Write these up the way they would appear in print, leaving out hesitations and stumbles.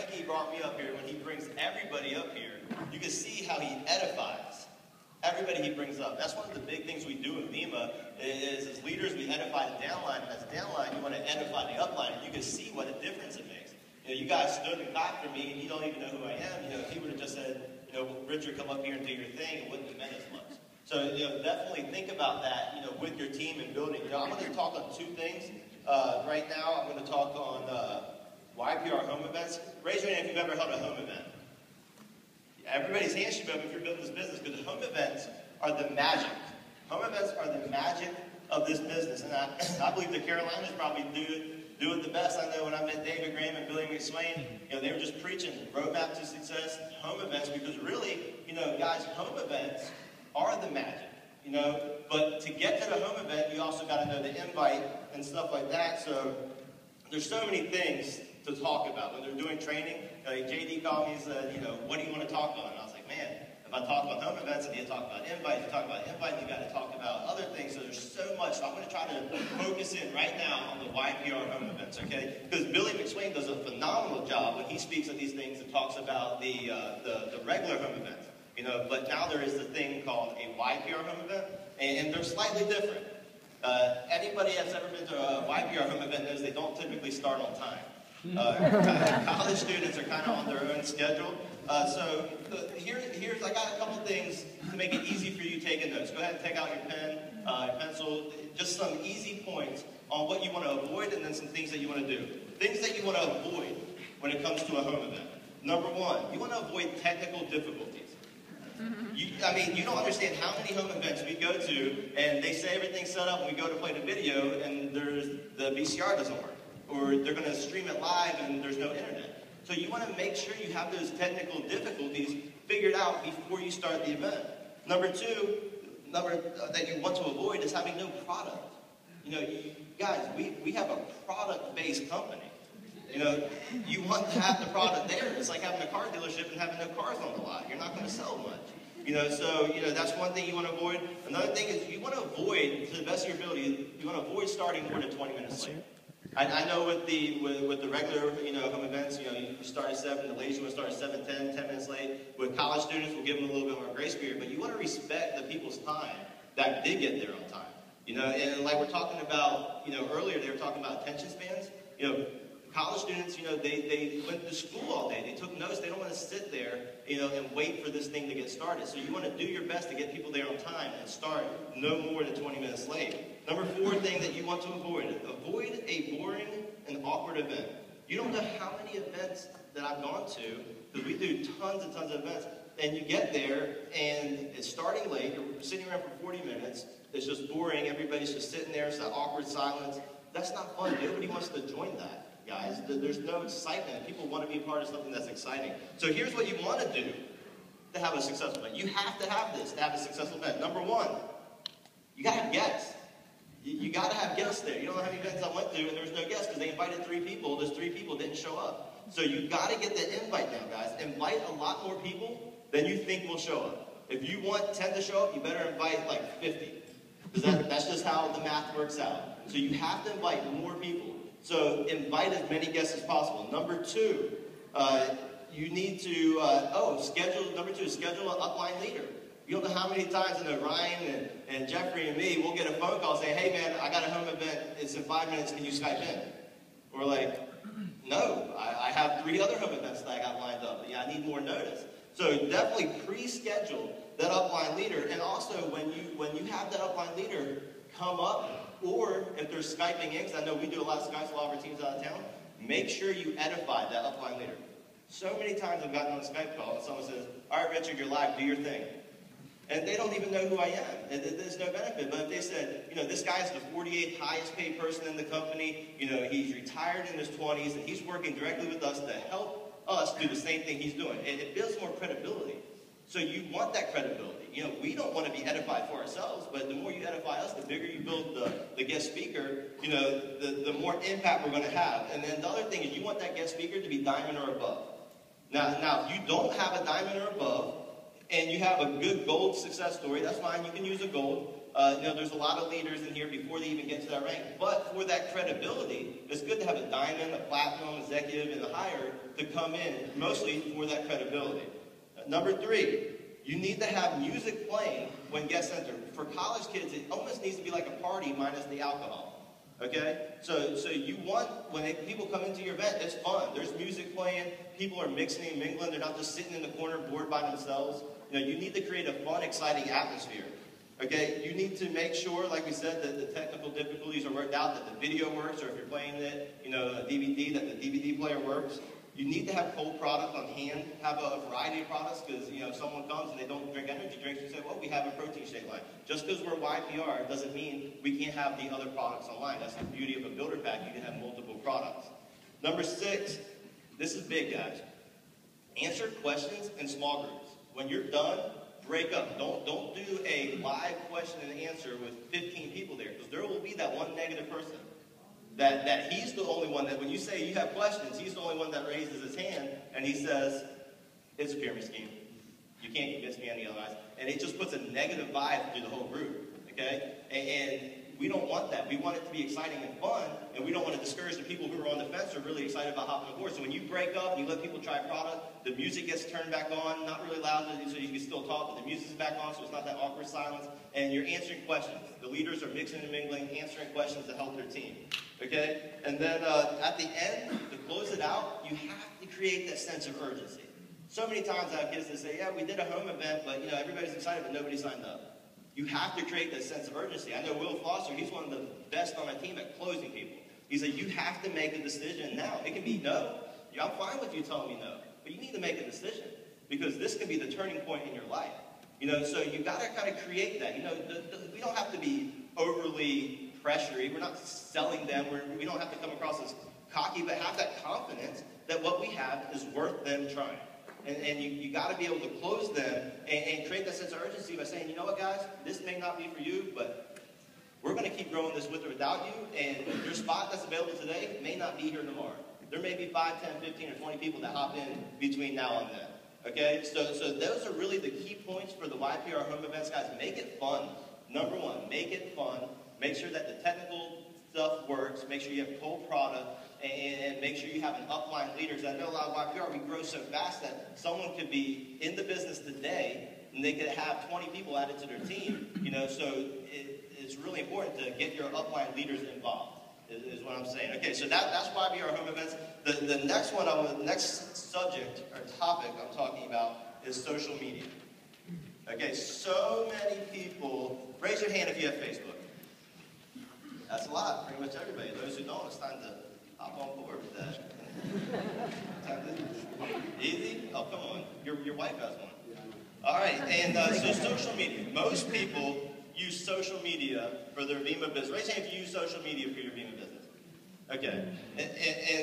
Frankie brought me up here, when he brings everybody up here, you can see how he edifies everybody he brings up. That's one of the big things we do in Vemma is as leaders, we edify the downline, and as downline, you want to edify the upline, and you can see what a difference it makes. You know, you guys stood and clapped for me, and you don't even know who I am. You know, if he would have just said, you know, Richard, come up here and do your thing, it wouldn't have meant as much. So, you know, definitely think about that, you know, with your team and building. You know, I'm going to talk on 2 things. Right now, I'm going to talk on YPR home events. Raise your hand if you've ever held a home event. Everybody's hand should be up if you're building this business, because home events are the magic. Home events are the magic of this business. And I believe the Carolinas probably do it the best. I know when I met David Graham and Billy McSwain, you know, they were just preaching roadmap to success, home events, because really, you know, guys, home events are the magic, you know. But to get to the home event, you also got to know the invite and stuff like that. So there's so many things to talk about. When they're doing training, like JD called me and said, you know, what do you want to talk about? And I was like, man, if I talk about home events, I need to talk about invites. You talk about invites, you got to talk about other things. So there's so much. So I'm going to try to focus in right now on the YPR home events, okay? Because Billy McSwain does a phenomenal job when he speaks of these things and talks about the regular home events. You know, but now there is the thing called a YPR home event, and they're slightly different. Anybody that's ever been to a YPR home event knows they don't typically start on time. College students are kind of on their own schedule. So here's I got a couple things to make it easy for you taking notes. Go ahead and take out your pen, pencil, just some easy points on what you want to avoid and then some things that you want to do. Things that you want to avoid when it comes to a home event. Number 1, you want to avoid technical difficulties. I mean, you don't understand how many home events we go to and they say everything's set up and we go to play the video and the VCR doesn't work. Or they're going to stream it live and there's no internet. So you want to make sure you have those technical difficulties figured out before you start the event. Number 2, that you want to avoid is having no product. You know, guys, we have a product-based company. You know, you want to have the product there. It's like having a car dealership and having no cars on the lot. You're not going to sell much. You know, so, you know, that's one thing you want to avoid. Another thing is you want to avoid, to the best of your ability, you want to avoid starting more than 20 minutes late. I know with the regular, you know, home events, you know, you start at 7, the ladies want to start at 7:10, 10 minutes late. With college students, we'll give them a little bit more grace period, but you want to respect the people's time that did get there on time. You know, and like we're talking about, you know, earlier they were talking about attention spans. You know, college students, you know, they went to school all day. They took notes. They don't want to sit there, you know, and wait for this thing to get started. So you want to do your best to get people there on time and start no more than 20 minutes late. Number 4 thing that you want to avoid a boring and awkward event. You don't know how many events that I've gone to, because we do tons and tons of events, and you get there and it's starting late, you're sitting around for 40 minutes, it's just boring, everybody's just sitting there, it's that awkward silence. That's not fun. Nobody wants to join that, guys. There's no excitement. People want to be a part of something that's exciting. So here's what you want to do to have a successful event. You have to have this to have a successful event. Number 1, you got to have guests. You got to have guests there. You don't know how many events I went to and there was no guests because they invited 3 people. Those 3 people didn't show up. So you got to get the invite now, guys. Invite a lot more people than you think will show up. If you want 10 to show up, you better invite like 50. Because that's just how the math works out. So you have to invite more people. So invite as many guests as possible. Number 2, you need to, schedule an upline leader. You don't know how many times I know Ryan and Jeffrey and me, we'll get a phone call saying, hey man, I got a home event, it's in 5 minutes, can you Skype in? We're like, no, I have 3 other home events that I got lined up. Yeah, I need more notice. So definitely pre-schedule that upline leader. And also when you have that upline leader come up, or if they're Skyping in, because I know we do a lot of Skypes, a lot of our teams out of town, make sure you edify that upline leader. So many times I've gotten on a Skype call and someone says, all right, Richard, you're live, do your thing. And they don't even know who I am. There's no benefit. But if they said, you know, this guy's the 48th highest paid person in the company, you know, he's retired in his 20s, and he's working directly with us to help us do the same thing he's doing. And it builds more credibility. So you want that credibility. You know, we don't want to be edified for ourselves, but the more you edify us, the bigger you build the guest speaker, you know, the more impact we're going to have. And then the other thing is you want that guest speaker to be diamond or above. Now, if you don't have a diamond or above, and you have a good gold success story, that's fine, you can use a gold. There's a lot of leaders in here before they even get to that rank. But for that credibility, it's good to have a diamond, a platinum, executive, and a higher to come in, mostly for that credibility. Number 3, you need to have music playing when guests enter. For college kids, it almost needs to be like a party minus the alcohol. Okay? So you want, when people come into your event, it's fun. There's music playing. People are mixing and mingling. They're not just sitting in the corner bored by themselves. You need to create a fun, exciting atmosphere. Okay? You need to make sure, like we said, that the technical difficulties are worked out, that the video works, or if you're playing it, a DVD, that the DVD player works. You need to have cold product on hand, have a variety of products, because if someone comes and they don't drink energy drinks, you say, well, we have a protein shake line. Just because we're YPR doesn't mean we can't have the other products online. That's the beauty of a builder pack. You can have multiple products. Number 6, this is big, guys. Answer questions in small groups. When you're done, break up. Don't do a live question and answer with 15 people there, because there will be that one negative person. That he's the only one that, when you say you have questions, he's the only one that raises his hand and he says, it's a pyramid scheme. You can't convince me any otherwise. And it just puts a negative vibe through the whole group, okay? And we don't want that. We want it to be exciting and fun, and we don't want to discourage the people who are on the fence or really excited about hopping aboard. So when you break up and you let people try a product, the music gets turned back on, not really loud so you can still talk, but the music's back on so it's not that awkward silence, and you're answering questions. The leaders are mixing and mingling, answering questions to help their team. Okay? And then at the end, to close it out, you have to create that sense of urgency. So many times I have kids that say, yeah, we did a home event, but everybody's excited, but nobody signed up. You have to create that sense of urgency. I know Will Foster, he's one of the best on my team at closing people. He said, you have to make a decision now. It can be no. I'm fine with you telling me no, but you need to make a decision, because this can be the turning point in your life. So you got to kind of create that. We don't have to be overly pressury. We're not selling them. We don't have to come across as cocky, but have that confidence that what we have is worth them trying. And you got to be able to close them and create that sense of urgency by saying, you know what, guys, this may not be for you, but we're going to keep growing this with or without you, and your spot that's available today may not be here tomorrow. There may be 5, 10, 15, or 20 people that hop in between now and then. Okay? So those are really the key points for the YPR home events, guys. Make it fun. Number 1, make it fun. Make sure that the technical stuff works. Make sure you have cold product. And make sure you have an upline leaders. I know a lot of YPR, we grow so fast that someone could be in the business today and they could have 20 people added to their team. So it's really important to get your upline leaders involved, is what I'm saying. Okay, so that's YPR home events. The next one, the next subject or topic I'm talking about is social media. Okay, so many people, raise your hand if you have Facebook. That's a lot, pretty much everybody. Those who don't, it's time to hop on board with that. Easy? Oh, come on. Your wife has one. All right, and so social media. Most people use social media for their Vemma business. Raise your hand if you use social media for your Vemma business. Okay,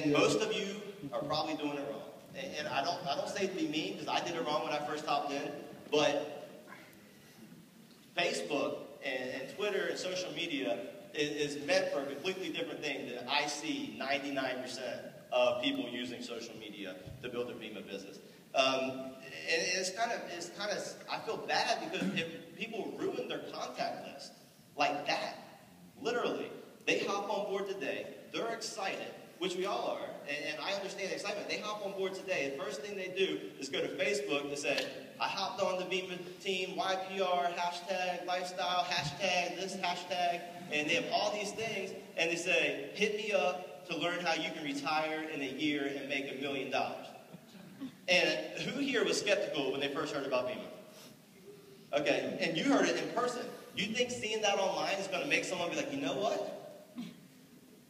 and most of you are probably doing it wrong. And I don't say it to be mean, because I did it wrong when I first hopped in, but Facebook and Twitter and social media is meant for a completely different thing that I see 99% of people using social media to build their Vemma business. And it's kind of, I feel bad because people ruin their contact list like that. Literally, they hop on board today, they're excited, which we all are, and I understand the excitement. They hop on board today, the first thing they do is go to Facebook to say, I hopped on the Vemma team, YPR, hashtag lifestyle, hashtag this, hashtag, and they have all these things, and they say, hit me up to learn how you can retire in a year and make $1 million. And who here was skeptical when they first heard about Vemma? Okay, and you heard it in person. You think seeing that online is going to make someone be like, you know what?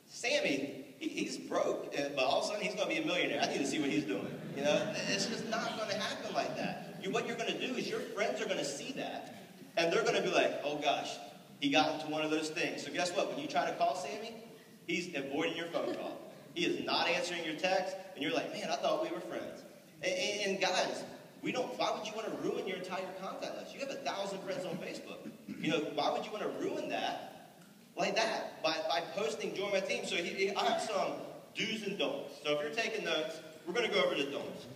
Sammy, he's broke, but all of a sudden he's going to be a millionaire. I need to see what he's doing. It's just not going to happen like that. What you're going to do is your friends are going to see that, and they're going to be like, oh gosh, he got into one of those things. So guess what? When you try to call Sammy, he's avoiding your phone call. He is not answering your text, and you're like, man, I thought we were friends. And guys, why would you want to ruin your entire contact list? You have 1,000 friends on Facebook. Why would you want to ruin that like that by posting join my team? So I have some do's and don'ts. So if you're taking notes, we're going to go over the don'ts.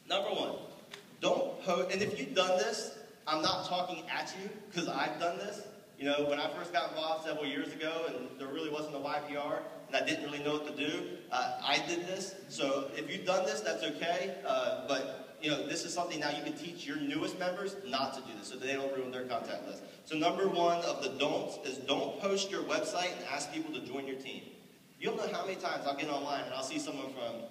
Number 1, don't post, and if you've done this, I'm not talking at you because I've done this. You know, when I first got involved several years ago and there really wasn't a YPR and I didn't really know what to do, I did this. So if you've done this, that's okay. But, you know, this is something now you can teach your newest members not to do this so that they don't ruin their contact list. So number one of the don'ts is don't post your website and ask people to join your team. You don't know how many times I'll get online and I'll see someone from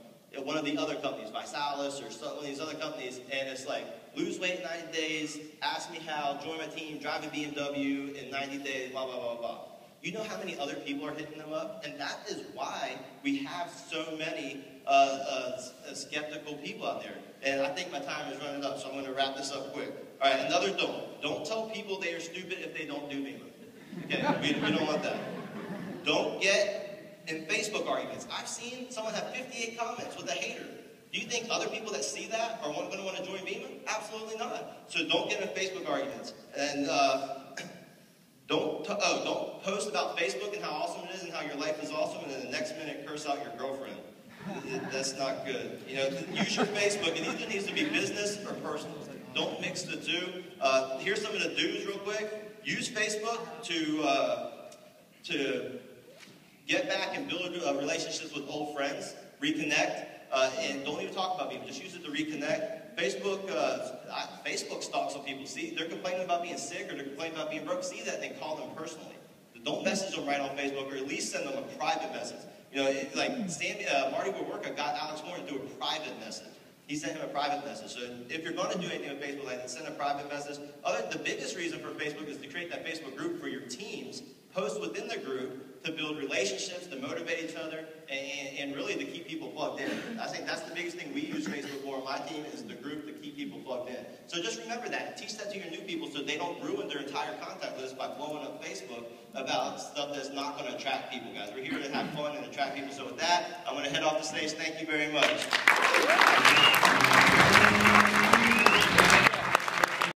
one of the other companies, Visalis or one of these other companies, and it's like, lose weight in 90 days, ask me how, join my team, drive a BMW in 90 days, blah, blah, blah, blah. You know how many other people are hitting them up? And that is why we have so many skeptical people out there. And I think my time is running up, so I'm going to wrap this up quick. All right, another don't. Don't tell people they are stupid if they don't do Vemma. Okay, we don't want that. Don't get in Facebook arguments. I've seen someone have 58 comments with a hater. Do you think other people that see that are going to want to join Vemma? Absolutely not. So don't get in Facebook arguments. And don't post about Facebook and how awesome it is and how your life is awesome, and then the next minute curse out your girlfriend. That's not good. You know, use your Facebook. It either needs to be business or personal. Don't mix the two. Here's some of the do's real quick. Use Facebook to get back and build relationships with old friends. Reconnect. And don't even talk about people. Just use it to reconnect. Facebook stalks what people see. They're complaining about being sick or they're complaining about being broke. See that and then call them personally. Don't message them right on Facebook, or at least send them a private message. You know, like Marty Woodworka got Alex Morgan through a private message. He sent him a private message. So if you're going to do anything with Facebook like that, send a private message. The biggest reason for Facebook is to create that Facebook group for your teams. Post within the group to build relationships, to motivate each other, and really to keep people plugged in. I think that's the biggest thing we use Facebook for on my team is the group to keep people plugged in. So just remember that. Teach that to your new people so they don't ruin their entire contact list by blowing up Facebook about stuff that's not going to attract people, guys. We're here to have fun and attract people. So with that, I'm going to head off the stage. Thank you very much.